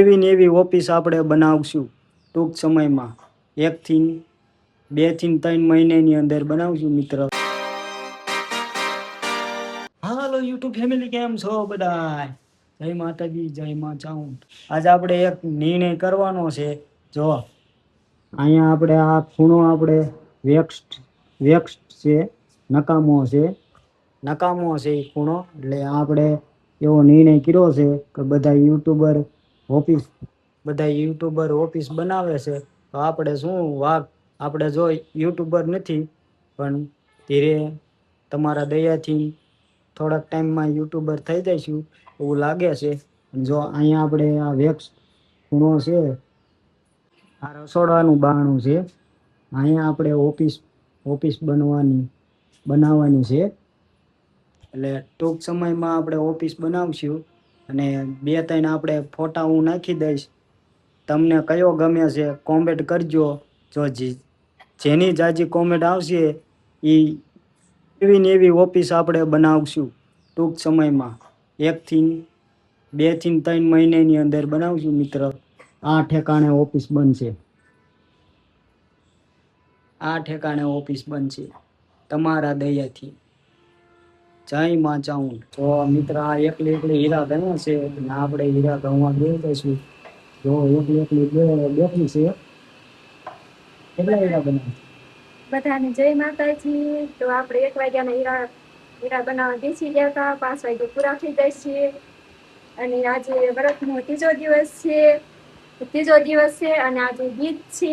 એવી ને એવી ઓફિસ આપણે બનાવશું ટૂંક સમયમાં 1 થી 2 થી 3 મહિનાની અંદર બનાવશું મિત્ર. હાલો યુટ્યુબ ફેમિલી, કેમ છો બધા? જય માતાજી, જય માં ચાઉંડ. આજે આપણે એક નિર્ણય કરવાનો છે. જો અહીંયા આપણે આ ખૂણો આપણે વેક્સ છે, નકામો છે એ ખૂણો. એટલે આપણે એવો નિર્ણય કર્યો છે કે બધા યુટ્યુબર ઓફિસ બનાવે છે, તો આપણે શું આપણે જો યુટ્યુબર નથી, પણ ધીરે તમારા દયાથી થોડાક ટાઈમમાં યુટ્યુબર થઈ જઈશું એવું લાગે છે. જો અહીંયા આપણે આ વેક્સ ખૂણો છે, આ રસોડાનું બારણું છે. અહીંયા આપણે ઓફિસ બનાવવાની છે. એટલે ટૂંક સમયમાં આપણે ઓફિસ બનાવશું અને 2-3 આપણે ફોટા હું નાખી દઈશ. તમને કયો ગમે છે કોમેન્ટ કરજો. જો જેની જાજી કોમેન્ટ આવશે એવી ને એવી ઓફિસ આપણે બનાવશું ટૂંક સમયમાં 1 થી 2 થી 3 મહિનાની અંદર બનાવશું મિત્ર. આ ઠેકાણે ઓફિસ બનશે તમારા દયાથી. જય માં ચાઉંડ. તો મિત્ર આ એકલી હીરા ગમે છે અને આપણે હીરા ગણવા બે જઈશું. જો એકલી બેઠી છે. કેટલા હીરા બનાવે? બધાને જય માતાજી. તો આપણે 1 વાગ્યાના હીરા બનાવવા બેસી ગયા હતા. 5 વાગે પૂરા થઈ જાય છે અને આજે વ્રતનો ત્રીજો દિવસ છે અને આજે બીજ છે.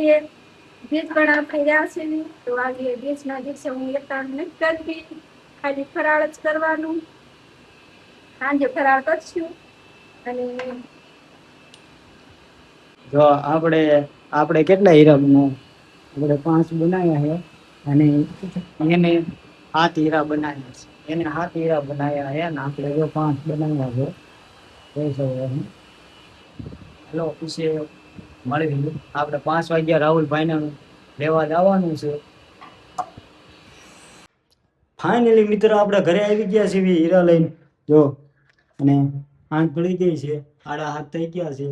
બીજ પણ આપણે રહ્યા છે. તો આજે બીજના દિવસે હું એકટાણ નથી કરતી, ખાલી ફરાળ જ કરવાનું. સાંજે ફરાળ કરશું. અને જો આપણે કેટલા હીરા બનાવ્યા? આપણે 5 બનાવ્યા છે અને એને 7 હીરા બનાવ્યા છે. એને 7 હીરા બનાવ્યા છે ને આપણે જો 5 બનાવ્યા છે. જોઈ શકો છો. હાલો પછી મળી આપણે 5 વાગ્યા રાહુલભાઈને લેવા જવાનું છે. ફાઇનલી મિત્ર આપણે ઘરે આવી ગયા છીએ હીરા લઈને. જો અને આંખ પડી ગઈ છે, 7:30 થઈ ગયા છે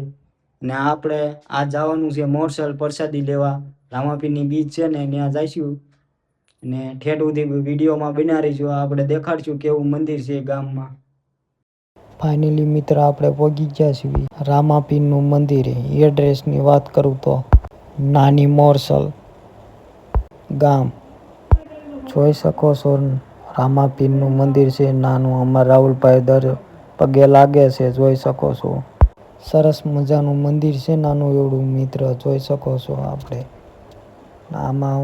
અને આપણે આ જવાનું છે મોરસલ પ્રસાદી લેવા. રામાપીરની બીજ છે ને ત્યાં જઈશું અને ઠેઠ સુધી વિડીયોમાં બના રહીશું. આપણે દેખાડશું કેવું મંદિર છે ગામમાં. ફાઇનલી મિત્ર આપણે પહોંચી ગયા છીએ રામાપીરનું મંદિરે. એડ્રેસની વાત કરું તો નાની મોરસલ ગામ. જોઈ શકો છો રામાપીરનું મંદિર છે નાનું. અમારા રાહુલભાઈ દર પગે લાગે છે, જોઈ શકો છો. સરસ મજાનું મંદિર છે, નાનું એવડું મિત્ર. જોઈ શકો છો. આપણે આમાં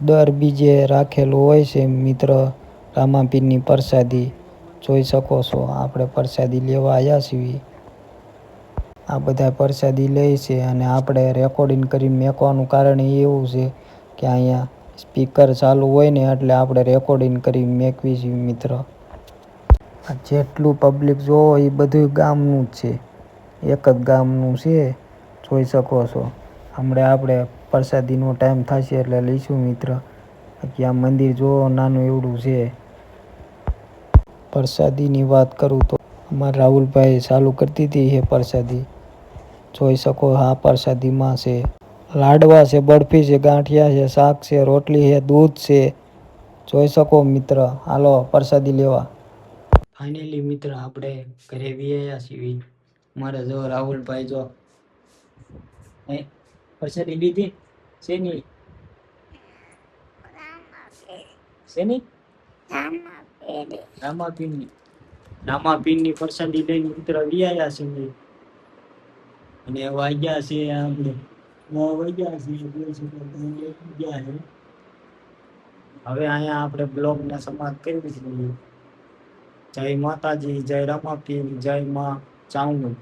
દર બીજે રાખેલું હોય છે મિત્ર રામાપીરની પ્રસાદી. જોઈ શકો છો. આપણે પ્રસાદી લેવા આવ્યા છીએ. આ બધા પ્રસાદી લે છે અને આપણે રેકોર્ડિંગ કરી મેકવાનું કારણ એવું છે કે અહીંયા સ્પીકર ચાલુ હોય ને એટલે આપણે રેકોર્ડિંગ કરી મેકવી છીએ મિત્ર. જેટલું પબ્લિક જોવો એ બધું ગામનું જ છે, એક જ ગામનું છે. જોઈ શકો છો. હમણાં આપણે પ્રસાદીનો ટાઈમ થશે એટલે લઈશું મિત્ર. બાકી આ મંદિર જોવો નાનું એવડું છે. પ્રસાદીની વાત કરું તો અમારા રાહુલભાઈ ચાલુ કરી દીધી છે પ્રસાદી. જોઈ શકો. આ પ્રસાદીમાં છે લાડવા છે, બરફી છે, ગાંઠિયા છે, શાક છે, રોટલી છે, દૂધ છે. જોઈ શકો મિત્ર. હાલો પ્રસાદી લેવા. ફાઇનલી મિત્ર આપણે ઘરે આવ્યા છીએ. મારે જો રાહુલભાઈ જો પ્રસાદી લીધી શેની રામાપીરની પ્રસાદી લઈને મિત્ર આવ્યા છીએ અને વાગ્યા છે આપણે 9 વાગ્યા છે. હવે અહીંયા આપણે બ્લોગને સમાપ્ત કરી દીધી. જય માતાજી, જય રામાપીર, જય માં ચાઉંડ.